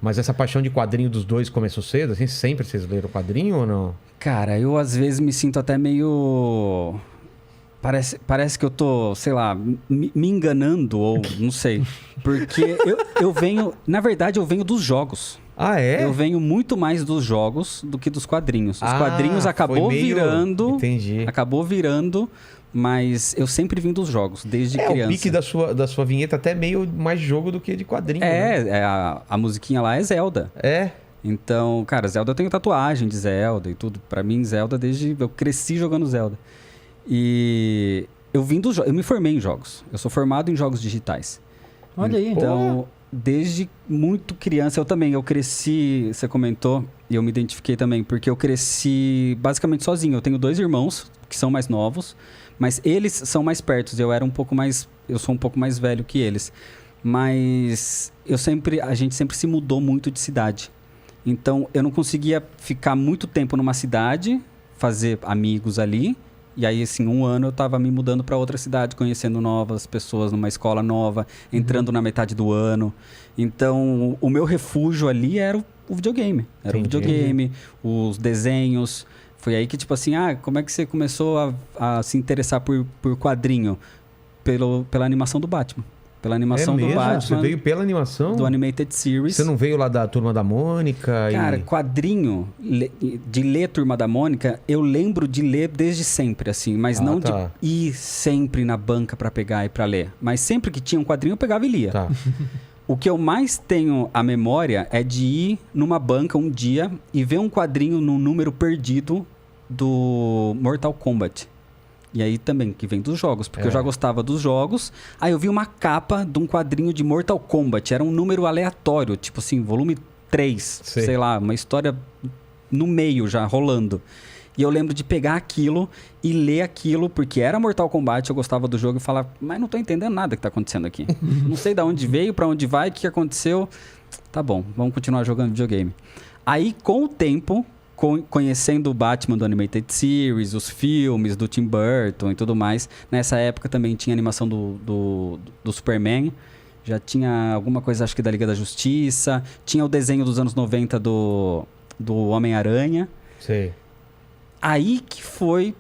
Mas essa paixão de quadrinho dos dois começou cedo? Assim, sempre vocês leram quadrinho ou não? Cara, eu às vezes me sinto até meio... Parece que eu tô, sei lá, me enganando ou não sei. Porque eu venho... Na verdade, eu venho dos jogos. Ah, é? Eu venho muito mais dos jogos do que dos quadrinhos. Os quadrinhos acabou virando... Entendi. Acabou virando... Mas eu sempre vim dos jogos, desde criança. O pique da sua vinheta até meio mais jogo do que de quadrinho. A musiquinha lá é Zelda. É? Então, cara, Zelda eu tenho tatuagem de Zelda e tudo. Pra mim, Zelda, eu cresci jogando Zelda. E eu vim dos jogos, eu me formei em jogos. Eu sou formado em jogos digitais. Olha aí. Então, desde muito criança, eu cresci, você comentou, e eu me identifiquei também, porque eu cresci basicamente sozinho. Eu tenho 2 irmãos que são mais novos, mas eles são mais perto. Eu sou um pouco mais velho que eles. Mas a gente sempre se mudou muito de cidade. Então, eu não conseguia ficar muito tempo numa cidade, fazer amigos ali. E aí, assim, 1 ano eu tava me mudando para outra cidade, conhecendo novas pessoas numa escola nova, entrando na metade do ano. Então, o meu refúgio ali era o videogame. Era o videogame, os desenhos. Foi aí que, tipo assim, como é que você começou a se interessar por quadrinho? Pela animação do Batman. Pela animação do Batman. Você veio pela animação? Do Animated Series. Você não veio lá da Turma da Mônica? Cara, quadrinho de ler Turma da Mônica, eu lembro de ler desde sempre, assim. Mas não de ir sempre na banca pra pegar e pra ler. Mas sempre que tinha um quadrinho, eu pegava e lia. Tá. O que eu mais tenho a memória é de ir numa banca um dia e ver um quadrinho num número perdido do Mortal Kombat. E aí também, que vem dos jogos, porque eu já gostava dos jogos. Aí eu vi uma capa de um quadrinho de Mortal Kombat. Era um número aleatório, tipo assim, volume 3. Sei lá, uma história no meio já, rolando. E eu lembro de pegar aquilo e ler aquilo, porque era Mortal Kombat, eu gostava do jogo, e falar, mas não tô entendendo nada que tá acontecendo aqui. Não sei de onde veio, pra onde vai, o que aconteceu. Tá bom, vamos continuar jogando videogame. Aí, com o tempo, conhecendo o Batman do Animated Series, os filmes do Tim Burton e tudo mais, nessa época também tinha animação do Superman, já tinha alguma coisa, acho que da Liga da Justiça, tinha o desenho dos anos 90 do Homem-Aranha. Sei. Aí que foi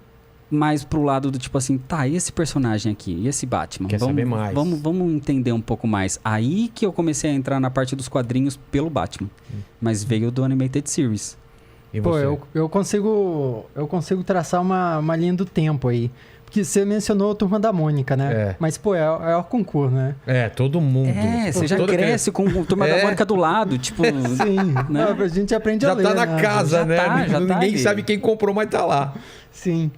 mais pro lado do tipo assim, e esse personagem aqui? E esse Batman? Quer saber mais? Vamos entender um pouco mais. Aí que eu comecei a entrar na parte dos quadrinhos pelo Batman. Mas veio do Animated Series. E você? Eu consigo traçar uma linha do tempo aí. Porque você mencionou a Turma da Mônica, né? Mas, é o concurso, né? todo mundo. Você já cresce com a Turma da Mônica do lado, tipo... Sim, né? A gente aprende a ler, já tá na casa, né? Ninguém sabe quem comprou, mas tá lá. Sim.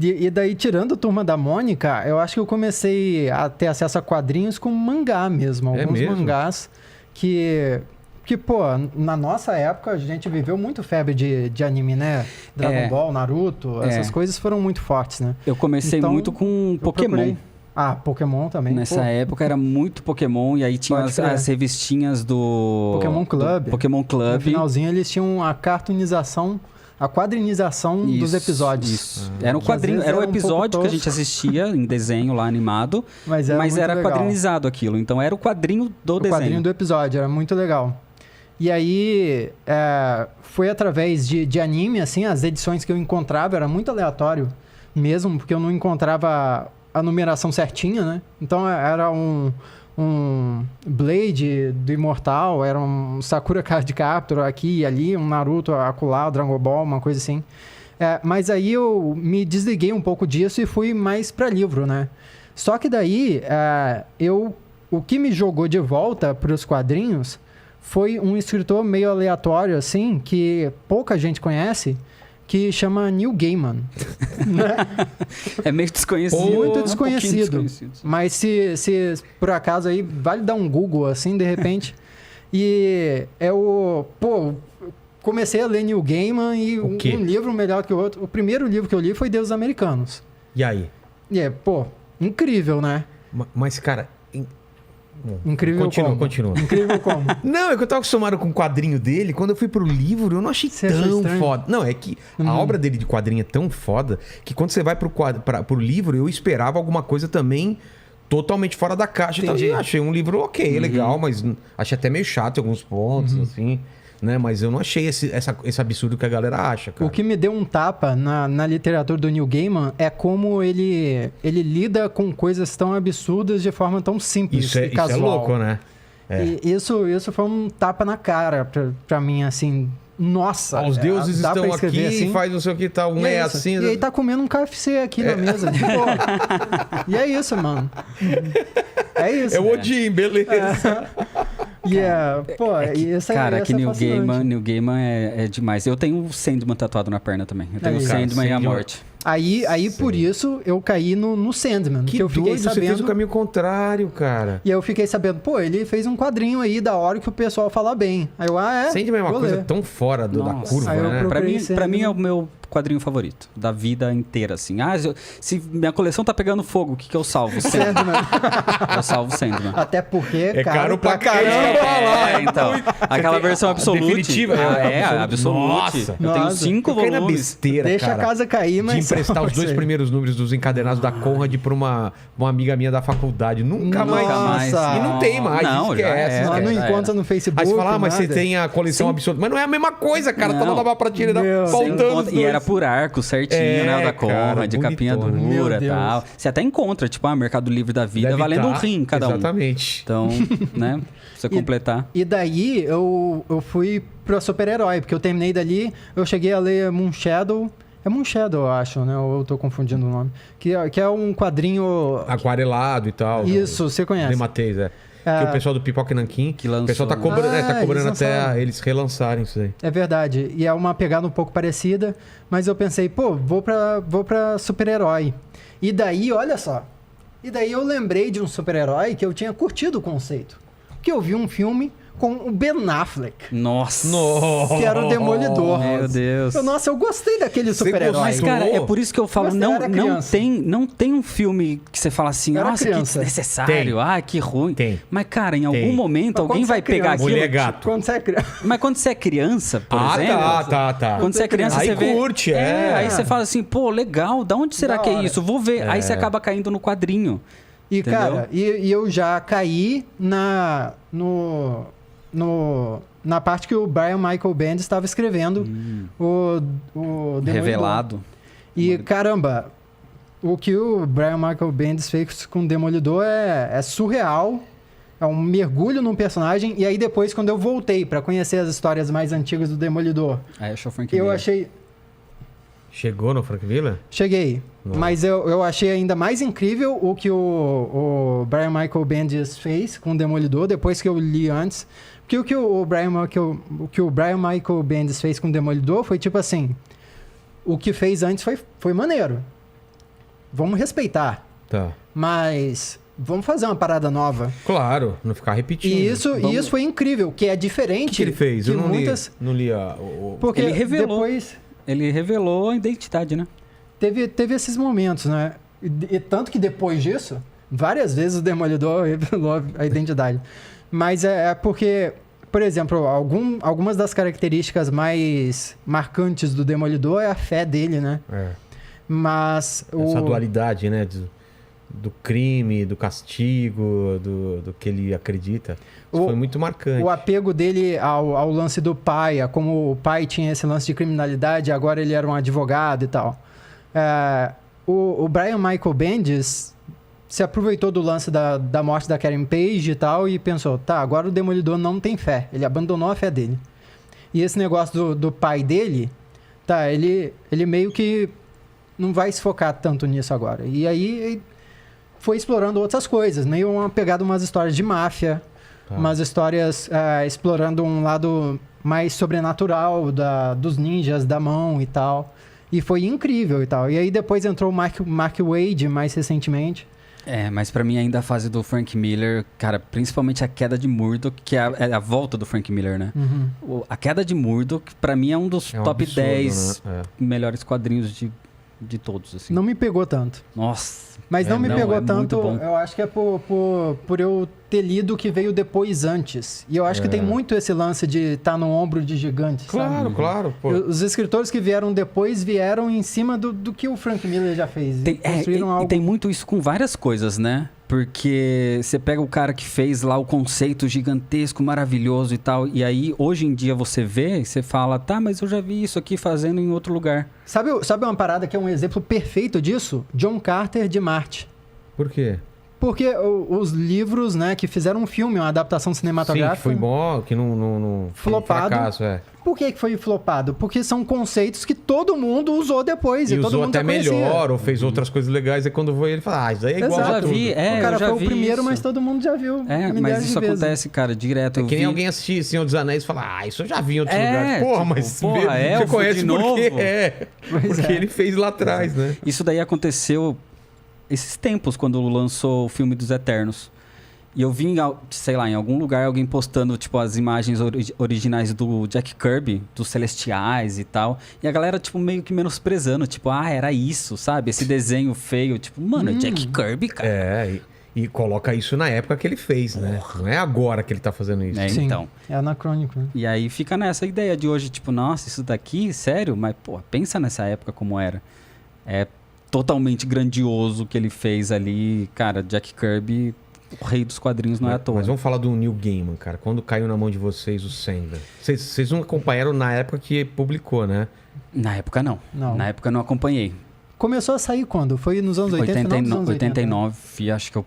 E daí, tirando a Turma da Mônica, eu acho que eu comecei a ter acesso a quadrinhos com mangá mesmo. Alguns mangás que, na nossa época, a gente viveu muito febre de anime, né? Dragon Ball, Naruto, essas coisas foram muito fortes, né? Eu comecei muito com Pokémon. Pokémon também. Nessa época era muito Pokémon, e aí tinha as revistinhas do... Pokémon Club. Pokémon Club. No finalzinho eles tinham a quadrinização dos episódios. Isso. Era um quadrinho, era um episódio que a gente assistia em desenho lá animado, mas era quadrinizado aquilo. Então era o quadrinho do desenho. O quadrinho do episódio, era muito legal. E aí, foi através de anime, assim, as edições que eu encontrava, era muito aleatório mesmo, porque eu não encontrava a numeração certinha, né? Então era um Blade do Imortal, era um Sakura Card Captor aqui e ali, um Naruto acolá, Dragon Ball, uma coisa assim. Mas aí eu me desliguei um pouco disso e fui mais para livro, né? Só que daí, o que me jogou de volta para os quadrinhos foi um escritor meio aleatório, assim, que pouca gente conhece, que chama Neil Gaiman. Né? É meio desconhecido. Muito desconhecido. Mas se por acaso aí, vale dar um Google, assim, de repente. E comecei a ler Neil Gaiman e um livro melhor que o outro. O primeiro livro que eu li foi Deuses Americanos. E aí? E incrível, né? Mas, cara... Incrível Continua. Incrível como? Não, é que eu tava acostumado com o quadrinho dele. Quando eu fui pro livro, eu não achei tão foda. Não, é que a obra dele de quadrinho é tão foda que quando você vai pro livro, eu esperava alguma coisa também totalmente fora da caixa. Entendi. Então, achei um livro ok, legal, mas achei até meio chato em alguns pontos, assim, né? Mas eu não achei esse absurdo que a galera acha, cara. O que me deu um tapa na literatura do Neil Gaiman é como ele lida com coisas tão absurdas de forma tão simples Isso e casual. é louco, né? E isso foi um tapa na cara pra mim, assim... Nossa, Os deuses dá estão pra escrever aqui, assim? faz não sei o que, tá, um E é isso. assim... E aí tá comendo um KFC aqui na mesa, de boa. E é isso, mano. É isso. É o Odin, beleza. Isso Cara, é que Neil fascinante. Gaiman é demais. Eu tenho o Sandman tatuado na perna também. Eu tenho o Cara, Sandman e a Sandman- morte. Aí por isso, eu caí no Sandman. Que eu fiquei doido, você fez sabendo... o caminho contrário, cara. E aí eu fiquei sabendo, pô, ele fez um quadrinho aí da hora que o pessoal fala bem. Aí eu, Sandman é uma vou coisa ler. tão fora da Nossa. curva, Aí eu né? procurei Pra mim é o Sandman. meu quadrinho favorito da vida inteira, assim. Se minha coleção tá pegando fogo, o que eu salvo? Sandman. Sandman. Eu salvo Sandman. Até porque É caro pra caramba. Então. Aquela versão absolute. definitiva, absolute. Nossa. Eu tenho Nossa. 5 Eu caí na volumes. besteira, Deixa cara, a casa cair, mas... de emprestar os dois Você- primeiros números dos encadenados da Conrad pra uma amiga minha da faculdade. Nunca mais. Nossa. E não tem mais, Não, já esquece. era. Não esquece. encontra no Facebook. Aí você fala, mas você nada. tem a coleção absurda. Mas não é a mesma coisa, cara. Tá Não. lá na prateleira, Meu, faltando os E dois. era por arco certinho, né? O da cara, Conrad, de capinha bonitona. dura e Meu tal. Deus. Você até encontra, tipo, Mercado Livre da Vida, Deve valendo um tá, rim cada um. Exatamente. Então, né? Pra você completar. E daí eu fui pro super-herói, porque eu terminei dali, eu cheguei a ler Moonshadow. É Moonshadow, eu acho, né? Ou eu tô confundindo o nome. Que é um quadrinho... Aquarelado e tal. Isso, você conhece. Dematês, é. Que o pessoal do Pipoca Nanquim, Que lançou, o pessoal tá né? cobrando, tá cobrando eles até lançaram. eles relançarem isso aí. É verdade. E é uma pegada um pouco parecida, mas eu pensei, pô, vou pra super-herói. E daí, olha só. E daí eu lembrei de um super-herói que eu tinha curtido o conceito. Que eu vi um filme com o Ben Affleck, Nossa. Nossa! que era o Demolidor. Meu Deus. Nossa, eu gostei daquele Você super-herói. Mas, cara, é por isso que eu falo, Mas eu era criança. não tem um filme que você fala assim, Eu era nossa, que criança. desnecessário, que ruim. Tem. Mas, cara, em Tem. algum momento Mas alguém quando vai você é criança- pegar aquilo. Mulher gato. Quando você é criança. Mas quando você é criança, por exemplo. Tá. Quando você é criança, Aí você vê. curte, é. Aí você fala assim, pô, legal, da onde será Da que é hora. isso? Vou ver. Aí você acaba caindo no quadrinho. E, Entendeu? cara, e eu já caí na parte que o Brian Michael Bendis estava escrevendo o Demolidor. Revelado. E, caramba, o que o Brian Michael Bendis fez com o Demolidor é surreal. É um mergulho num personagem. E aí depois, quando eu voltei para conhecer as histórias mais antigas do Demolidor, Aí achou Frank eu Miller. achei... Chegou no Frank Miller? Cheguei. Nossa. Mas eu achei ainda mais incrível o que o Brian Michael Bendis fez com o Demolidor, depois que eu li antes. Porque o que o Brian Michael Bendis fez com o Demolidor foi tipo assim... O que fez antes foi maneiro. Vamos respeitar. Tá. Mas vamos fazer uma parada nova. Claro, não ficar repetindo. E isso foi incrível, que é diferente... O que ele fez? que Eu não muitas... li. Não li Porque Ele revelou. depois... Ele revelou a identidade, né? Teve esses momentos, né? E tanto que depois disso, várias vezes o Demolidor revelou a identidade. Mas é porque, por exemplo, algumas das características mais marcantes do Demolidor é a fé dele, né? Mas Essa dualidade, né? Do crime, do castigo, do que ele acredita. Isso foi muito marcante. o apego dele ao lance do pai, a como o pai tinha esse lance de criminalidade, agora ele era um advogado e tal. O Brian Michael Bendis se aproveitou do lance da morte da Karen Page e tal e pensou, tá, agora o Demolidor não tem fé. Ele abandonou a fé dele. E esse negócio do pai dele, tá, ele meio que não vai se focar tanto nisso agora. E aí foi explorando outras coisas, meio uma pegada umas histórias de máfia, umas histórias explorando um lado mais sobrenatural dos ninjas, da mão e tal. E foi incrível e tal. E aí depois entrou o Mark Waid mais recentemente. Mas pra mim ainda a fase do Frank Miller, cara, principalmente a queda de Murdoch, que é a volta do Frank Miller, né? A queda de Murdoch, pra mim, é um dos É um top absurdo, 10 né? melhores quadrinhos de todos, assim. Não me pegou tanto. Nossa. Mas não me pegou é muito tanto, bom. eu acho que é por eu ter lido o que veio depois antes. E eu acho que tem muito esse lance de estar no ombro de gigante, Claro, sabe? claro. Pô. Os escritores que vieram depois vieram em cima do que o Frank Miller já fez. Construíram algo... E tem muito isso com várias coisas, né? Porque você pega o cara que fez lá o conceito gigantesco, maravilhoso e tal, e aí hoje em dia você vê e você fala, tá, mas eu já vi isso aqui fazendo em outro lugar. Sabe uma parada que é um exemplo perfeito disso? John Carter de Marte. Por quê? Porque os livros, né, que fizeram um filme, uma adaptação cinematográfica... Sim, que foi bom, que não flopado. Fracasso, Por que foi flopado? Porque são conceitos que todo mundo usou depois. E todo usou mundo até já conhecia. melhor, ou fez outras coisas legais. Aí quando foi ele fala, isso aí é igual Exato. a tudo. Vi, O cara eu já foi o vi primeiro, isso. mas todo mundo já viu. Mas isso acontece, cara, direto. É Eu que nem vi... alguém assistir Senhor dos Anéis e falar, isso eu já vi em outros lugares. tipo, Porra, mas você elfo conhece de porque novo. porque ele fez lá atrás, né? Isso daí aconteceu esses tempos, quando lançou o filme dos Eternos. E eu vi, sei lá, em algum lugar alguém postando, tipo, as imagens originais do Jack Kirby, dos Celestiais e tal. E a galera, tipo, meio que menosprezando. Tipo, era isso, sabe? Esse desenho feio. Tipo, mano, é Jack Kirby, cara. E coloca isso na época que ele fez, né? Não é agora que ele tá fazendo isso. Sim, Então. É anacrônico, né? E aí fica nessa ideia de hoje, tipo, nossa, isso daqui, sério? Mas, pô, pensa nessa época como era. É totalmente grandioso o que ele fez ali. Cara, Jack Kirby... O rei dos quadrinhos não é à toa. Mas vamos falar do Neil Gaiman, cara. Quando caiu na mão de vocês o Sandman. Vocês não acompanharam na época que publicou, né? Na época, não. Na época, não acompanhei. Começou a sair quando? Foi nos anos 80? 89, acho que é o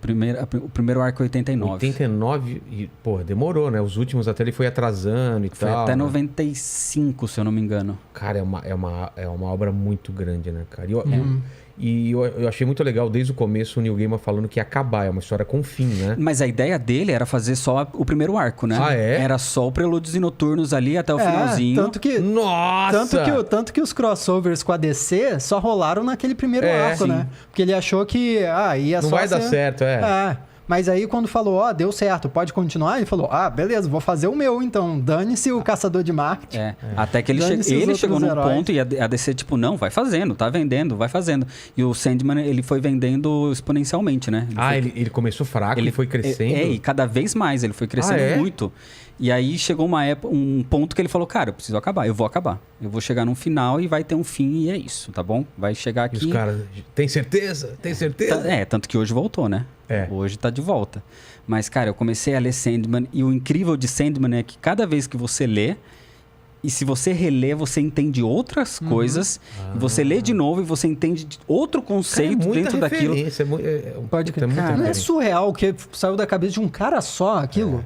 primeiro arco é 89. 89, e, pô, demorou, né? Os últimos até ele foi atrasando e Foi tal. até né? 95, se eu não me engano. Cara, é uma obra muito grande, né, cara? E eu achei muito legal desde o começo o Neil Gaiman falando que ia acabar, é uma história com fim, né? Mas a ideia dele era fazer só o primeiro arco, né? Ah, é? Era só o Prelúdios e Noturnos ali até o finalzinho. Nossa! Tanto que os crossovers com a DC só rolaram naquele primeiro arco, sim. né? Porque ele achou que ia Não só vai dar certo, Mas aí quando falou, deu certo, pode continuar, ele falou, beleza, vou fazer o meu então, dane-se o Caçador de Marte. Até que ele chegou num ponto e a DC, tipo, não, vai fazendo, tá vendendo, vai fazendo. E o Sandman, ele foi vendendo exponencialmente, né? Ele começou fraco e foi crescendo? E cada vez mais, ele foi crescendo muito. E aí chegou um ponto que ele falou, cara, eu preciso acabar, eu vou acabar. Eu vou chegar num final e vai ter um fim e é isso, tá bom? Vai chegar aqui... E os caras, tem certeza? Tem certeza? Tanto que hoje voltou, né? Hoje tá de volta. Mas, cara, eu comecei a ler Sandman e o incrível de Sandman é que cada vez que você lê, e se você relê, você entende outras coisas, e você lê de novo e você entende outro conceito dentro daquilo. Pode crer. Cara, não é surreal que saiu da cabeça de um cara só aquilo?